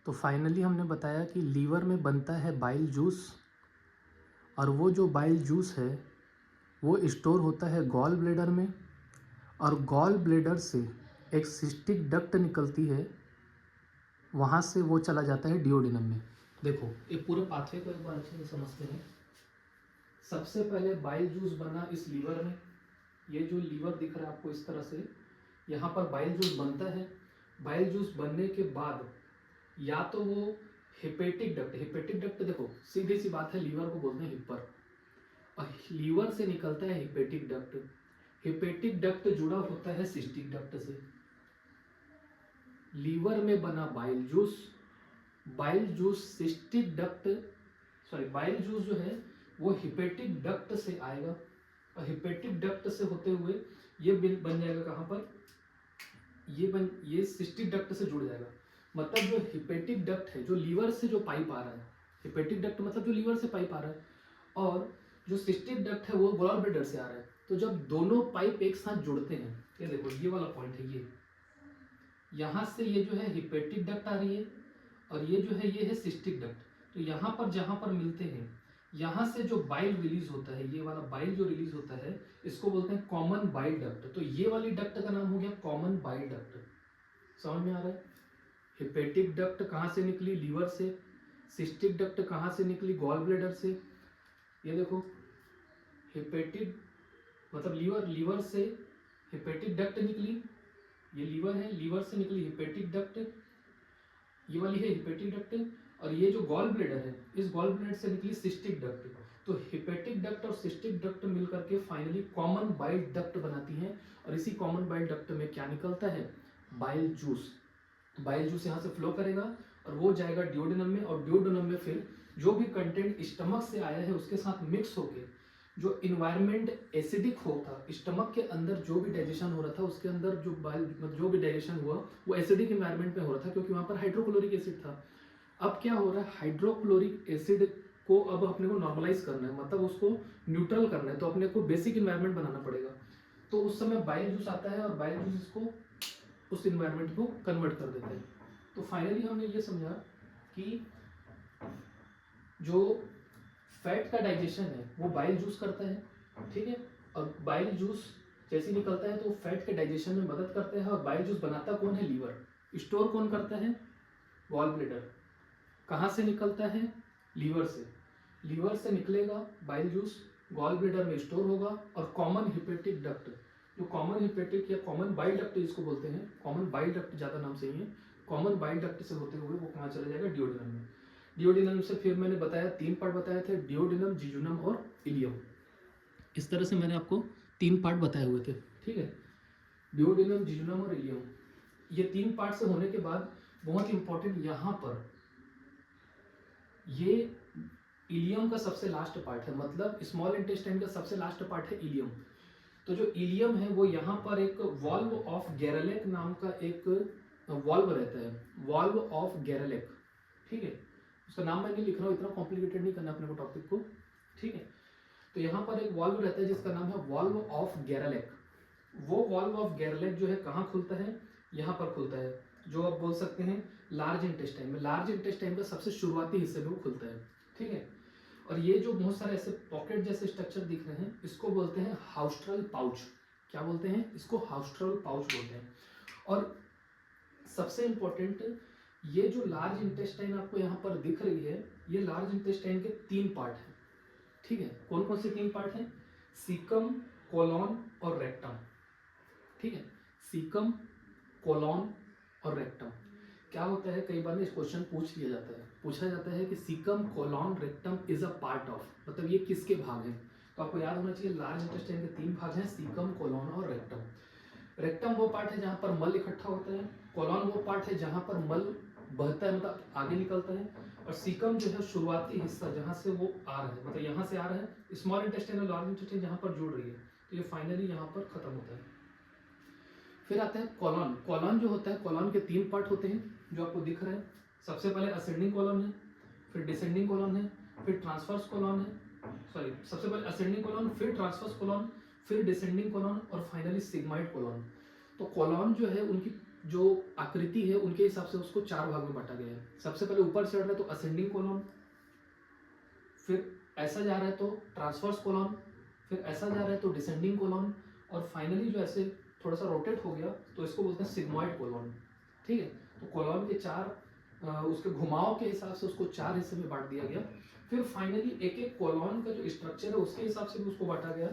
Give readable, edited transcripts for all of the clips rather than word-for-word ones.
तो फाइनली हमने बताया कि लीवर में बनता है बाइल जूस, और वो जो बाइल जूस है वो स्टोर होता है गॉल ब्लैडर में, और गॉल ब्लैडर से एक सिस्टिक डक्ट निकलती है, वहाँ से वो चला जाता है डिओडिनम में। देखो ये पूरे पाथवे को एक बार अच्छे से समझते हैं। सबसे पहले बाइल जूस बना इस लीवर में, ये जो लीवर दिख रहा है आपको इस तरह से, यहाँ पर बाइल जूस बनता है। बाइल जूस बनने के बाद या तो वो हेपेटिक डक्ट देखो सीधी सी बात है, लीवर को बोलते हैं हिपर, और लीवर से निकलता है हेपेटिक डक्ट। हेपेटिक डक्ट जुड़ा होता है सिस्टिक डक्ट से। लीवर में बना bile juice cystic duct, bile juice जो है वो हेपेटिक डक्ट से आएगा, और हेपेटिक डक्ट से होते हुए ये बन जाएगा कहाँ पर, ये सिस्टिक डक्ट से जुड़ जाएगा। मतलब जो हेपेटिक डक्ट है, जो लीवर से जो पाइप आ रहा है, हेपेटिक डक्ट मतलब जो लीवर से पाइप आ रहा है, और जो सिस्टिक डक्ट है वो गॉल ब्लैडर से आ रहा है। तो जब दोनों पाइप एक साथ जुड़ते हैं, ये देखो ये वाला पॉइंट है, ये यहाँ से ये जो है हेपेटिक डक्ट आ रही है, और ये जो है ये है सिस्टिक डक्ट। तो यहाँ पर जहाँ पर मिलते हैं, यहाँ से जो बाइल रिलीज होता है, ये वाला बाइल जो रिलीज होता है, इसको बोलते हैं कॉमन बाइल डक्ट। तो ये वाली डक्ट का नाम हो गया कॉमन बाइल डक्ट। समझ में आ रहा है? हेपेटिक डक्ट कहाँ से निकली? लीवर से। सिस्टिक डक्ट कहाँ से निकली? गॉल ब्लैडर से। ये देखो हेपेटिक मतलब लीवर से हेपेटिक डक्ट निकली, ये लीवर है, लीवर से निकली हेपेटिक डक्ट, ये वाली है हेपेटिक डक्ट, और ये जो गॉल ब्लैडर है, इस गॉल ब्लैडर से निकली सिस्टिक डक्ट। तो हेपेटिक डक्ट और सिस्टिक डक्ट मिलकर के फाइनली कॉमन बाइल डक्ट बनाती हैं, और इसी कॉमन बाइल डक्ट में क्या निकलता है? Bile juice. बाइल जूस यहाँ से फ्लो करेगा और वो जाएगा डिओडिनम में, और डिओडिनम में फिर जो भी कंटेंट स्टमक से आया है उसके साथ मिक्स होके जो इन्वायरमेंट एसिडिक होता, स्टमक के अंदर जो भी डाइजेशन हो रहा था उसके अंदर जो भी डाइजेशन हुआ वो एसिडिक इन्वायरमेंट में हो रहा था, क्योंकि वहाँ पर हाइड्रोक्लोरिक एसिड था। अब क्या हो रहा है, हाइड्रोक्लोरिक एसिड को अब अपने को नॉर्मलाइज करना है, मतलब उसको न्यूट्रल करना है, तो अपने को बेसिक इन्वायरमेंट बनाना पड़ेगा। तो उस समय बाइल जूस आता है, और बाइल जूस इसको उस इन्वायरमेंट को कन्वर्ट कर देते हैं। तो फाइनली हमने ये समझा कि जो फैट का डाइजेशन है वो बाइल जूस करता है, ठीक है, और बाइल जूस जैसे निकलता है तो फैट के डाइजेशन में मदद करता है, और बाइल जूस बनाता कौन है? लीवर। स्टोर कौन करता है? Gall bladder. कहाँ से निकलता है? लीवर से। लीवर से निकलेगा बाइल जूस, गॉल ब्लैडर में स्टोर होगा, और कॉमन हेपेटिक डक्ट, जो कॉमन हेपेटिक या कॉमन बाइल डक्ट जिसको बोलते हैं, कॉमन बाइल डक्ट ज़्यादा नाम सही है, कॉमन बाइल डक्ट से होते हुए वो कहाँ चला जाएगा? डिओडिनम में। डिओडिनम से फिर मैंने बताया 3 पार्ट बताए थे, डिओडिनम, जिजुनम और इलियम। इस तरह से मैंने आपको 3 पार्ट बताए हुए थे, ठीक है, डिओडिनम, जिजुनम और इलियम। ये 3 पार्ट से होने के बाद बहुत इंपॉर्टेंट यहाँ पर ये इलियम का सबसे लास्ट पार्ट है, मतलब स्मॉल इंटेस्टाइन का सबसे लास्ट पार्ट है इलियम। तो जो इलियम है वो यहाँ पर एक वॉल्व ऑफ गेरलेक नाम का एक वॉल्व रहता है, वॉल्व ऑफ गेरलेक, ठीक है, उसका नाम मैं नहीं लिख रहा हूँ, इतना कॉम्प्लिकेटेड नहीं करना अपने को टॉपिक को, ठीक है। तो यहाँ पर एक वॉल्व रहता है जिसका नाम है वॉल्व ऑफ गेरलेक। वो वॉल्व ऑफ गेरलेक जो है कहाँ खुलता है? यहाँ पर खुलता है, जो आप बोल सकते हैं लार्ज इंटेस्टाइन में। लार्ज इंटेस्टाइन का सबसे शुरुआती हिस्से में वो खुलता है, ठीक है। और ये जो बहुत सारे ऐसे पॉकेट जैसे स्ट्रक्चर दिख रहे हैं इसको बोलते हैं हाउस्ट्रल पाउच। क्या बोलते हैं? इसको हाउस्ट्रल पाउच बोलते हैं। और सबसे इंपॉर्टेंट, ये जो लार्ज इंटेस्टाइन आपको यहाँ पर दिख रही है, ये लार्ज इंटेस्टाइन के 3 पार्ट हैं, ठीक है। कौन कौन से 3 पार्ट हैं? सीकम, कोलॉन और रेक्टम, ठीक है। सीकम, कोलॉन और रेक्टम। क्या होता है, कई बार इस क्वेश्चन पूछा जाता है कि caecum, colon, rectum is a part of, मतलब ये किसके भाग हैं? तो आपको याद होना चाहिए लार्ज इंटेस्टाइन के 3 भाग हैं, सीकम, कोलॉन और रेक्टम। रेक्टम वो पार्ट है जहाँ पर मल इकट्ठा होता है, कोलॉन वो पार्ट है जहाँ पर मल बहता है, मतलब आगे निकलता है, और सीकम जो है शुरुआती हिस्सा जहाँ से वो आ रहा है, मतलब यहाँ से आ रहा है, स्मॉल इंटेस्टाइन और लार्ज इंटेस्टाइन जहाँ पर जुड़ रही है, तो ये फाइनली यहाँ पर खत्म होता है। फिर आता है कॉलॉन। कॉलॉन जो होता है, कॉलॉन के 3 पार्ट होते हैं जो आपको दिख रहे हैं। सबसे पहले असेंडिंग कॉलॉन है, फिर डिसेंडिंग कॉलॉन है, फिर ट्रांसवर्स कॉलॉन है, सबसे पहले असेंडिंग कॉलॉन, फिर ट्रांसवर्स कॉलॉन, फिर डिसेंडिंग कॉलॉन और फाइनली सिग्माइड कॉलॉन। तो कॉलॉन जो है उनकी जो आकृति है उनके हिसाब से उसको 4 भाग में बांटा गया है। सबसे पहले ऊपर चढ़ रहा है तो असेंडिंग कोलॉन, फिर ऐसा जा रहा है तो ट्रांसवर्स कोलॉन, फिर ऐसा जा रहा है तो डिसेंडिंग कोलॉन, और फाइनली जो ऐसे थोड़ा सा रोटेट हो गया तो इसको बोलते हैं सिग्मॉइड कोलॉन। ठीक है, तो कोलॉन के 4 उसके घुमाव के हिसाब से उसको 4 हिस्से में बांट दिया गया। फिर फाइनली एक एक कोलॉन का जो स्ट्रक्चर है उसके हिसाब से भी उसको बांटा गया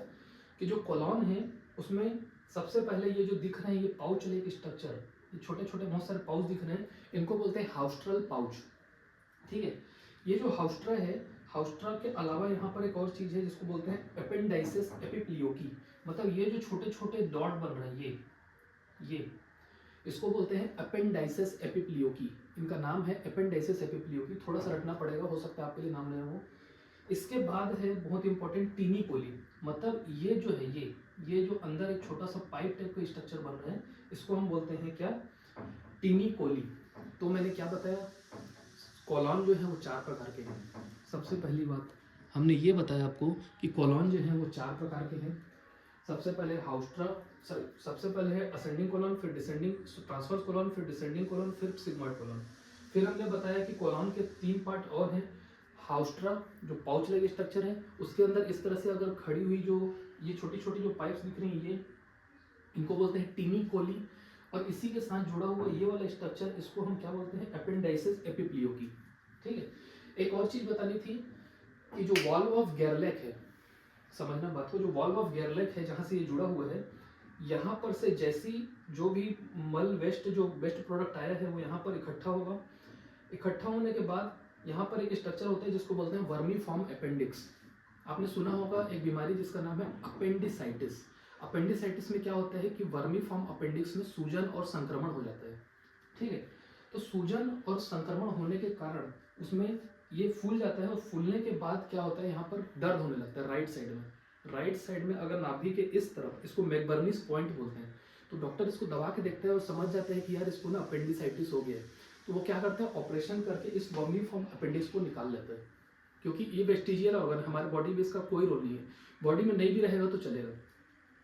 कि जो कोलॉन है उसमें सबसे पहले ये जो दिख रहे हैं ये पाउच लेक स्ट्रक्चर, ये छोटे छोटे बहुत सारे पाउच दिख रहे हैं, इनको बोलते हैं हाउस्ट्रल पाउच। ठीक है, ये जो हाउस्ट्रा है, हाउस्ट्रा के अलावा यहाँ पर एक और चीज़ है जिसको बोलते हैं एपेंडाइसिस एपिप्लियोकी, मतलब ये जो छोटे छोटे डॉट बन रहे हैं ये इसको बोलते हैं अपेंडाइसिस एपिप्लियोकी। इनका नाम है अपेंडाइसिस एपिप्लियोकी, थोड़ा सा रटना पड़ेगा, हो सकता है आपके लिए नाम नया हो। इसके बाद है बहुत इंपॉर्टेंट टीनी कोली, मतलब ये जो है ये जो अंदर एक छोटा सा पाइप टाइप का स्ट्रक्चर बन रहा है इसको हम बोलते हैं क्या, टीनी कोली। तो मैंने क्या बताया, कोलॉन जो है वो 4 प्रकार के हैं। सबसे पहली बात हमने ये बताया आपको कि कोलॉन जो है वो 4 प्रकार के हैं। सबसे पहले हाउस्ट्रा, सबसे पहले है असेंडिंग कोलॉन, फिर डिसेंडिंग ट्रांसवर्स कोलॉन, फिर डिसेंडिंग कोलॉन, फिर सिग्मॉइड कोलॉन। फिर हमने बताया कि कोलॉन के 3 पार्ट और हैं। हाउस्ट्रा जो पाउच लाइक स्ट्रक्चर है उसके अंदर इस तरह से अगर खड़ी हुई जो ये छोटी छोटी जो पाइप्स दिख रही हैं ये इनको बोलते हैं टीनी कोली, और इसी के साथ जुड़ा हुआ ये वाला स्ट्रक्चर इसको हम क्या बोलते हैं, एपेंडाइसिस एपिप्लियोकी। ठीक है, एक और चीज बतानी थी कि जो वॉल्व ऑफ गेरलैक है, समझना बात को, जो वॉल्व ऑफ गेरलैक है जहाँ से ये जुड़ा हुआ है, यहाँ पर से जैसी जो भी मल वेस्ट जो वेस्ट प्रोडक्ट आया है वो यहाँ पर इकट्ठा होगा। इकट्ठा होने के बाद यहाँ पर एक स्ट्रक्चर होता है जिसको बोलते हैं वर्मी फॉर्म अपेंडिक्स। आपने सुना होगा एक बीमारी जिसका नाम है अपेंडिसाइटिस। अपेंडिसाइटिस में क्या होता है कि वर्मी फॉर्म अपेंडिक्स में सूजन और संक्रमण हो जाता है। ठीक है, तो सूजन और संक्रमण होने के कारण उसमें ये फूल जाता है, और फूलने के बाद क्या होता है यहाँ पर दर्द होने लगता है राइट साइड में। राइट साइड में अगर नाभि के इस तरफ, इसको मैकबर्नीस पॉइंट बोलते हैं, तो डॉक्टर इसको दबा के देखते हैं और समझ जाते हैं कि यार इसको ना अपेंडिसाइटिस हो गया है। तो वो क्या करते हैं, ऑपरेशन करके इस वर्मी फॉर्म अपेंडिक्स को निकाल लेते हैं, क्योंकि ये वेस्टिजियल ऑर्गन हमारे बॉडी में इसका कोई रोल नहीं है, बॉडी में नहीं भी रहेगा तो चलेगा।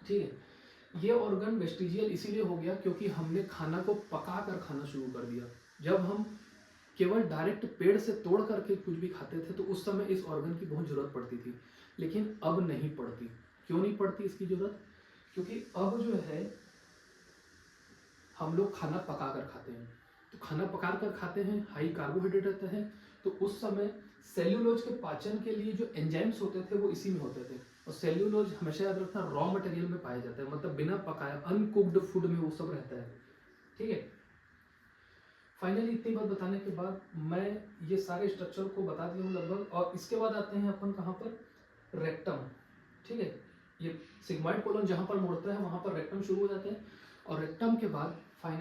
ठीक है, ये ऑर्गन वेस्टिजियल इसीलिए हो गया क्योंकि हमने खाना को पका कर खाना शुरू कर दिया। जब हम केवल डायरेक्ट पेड़ से तोड़ करके कुछ भी खाते थे तो उस समय इस ऑर्गन की बहुत जरूरत पड़ती थी, लेकिन अब नहीं पड़ती। क्यों नहीं पड़ती इसकी जरूरत, क्योंकि अब जो है हम लोग खाना पका कर खाते हैं। तो खाना पका कर खाते हैं, हाई कार्बोहाइड्रेट रहता है, तो उस समय सेल्यूलोज के पाचन के लिए जो एंजाइम्स होते थे वो इसी में होते थे, और सेल्यूलोज हमेशा याद रखना रॉ मटेरियल में पाया जाता है, मतलब बिना पकाया अनकुक्ड फूड में वो सब रहता है। ठीक है, फाइनली इतनी बात बताने के बाद मैं ये सारे स्ट्रक्चर को बता दिया हूँ लगभग, और इसके बाद आते हैं अपन कहाँ पर, रेक्टम। ठीक है, ये सिग्मॉइड कोलन जहाँ पर मुड़ता है वहाँ पर रेक्टम शुरू हो जाता है, और रेक्टम के बाद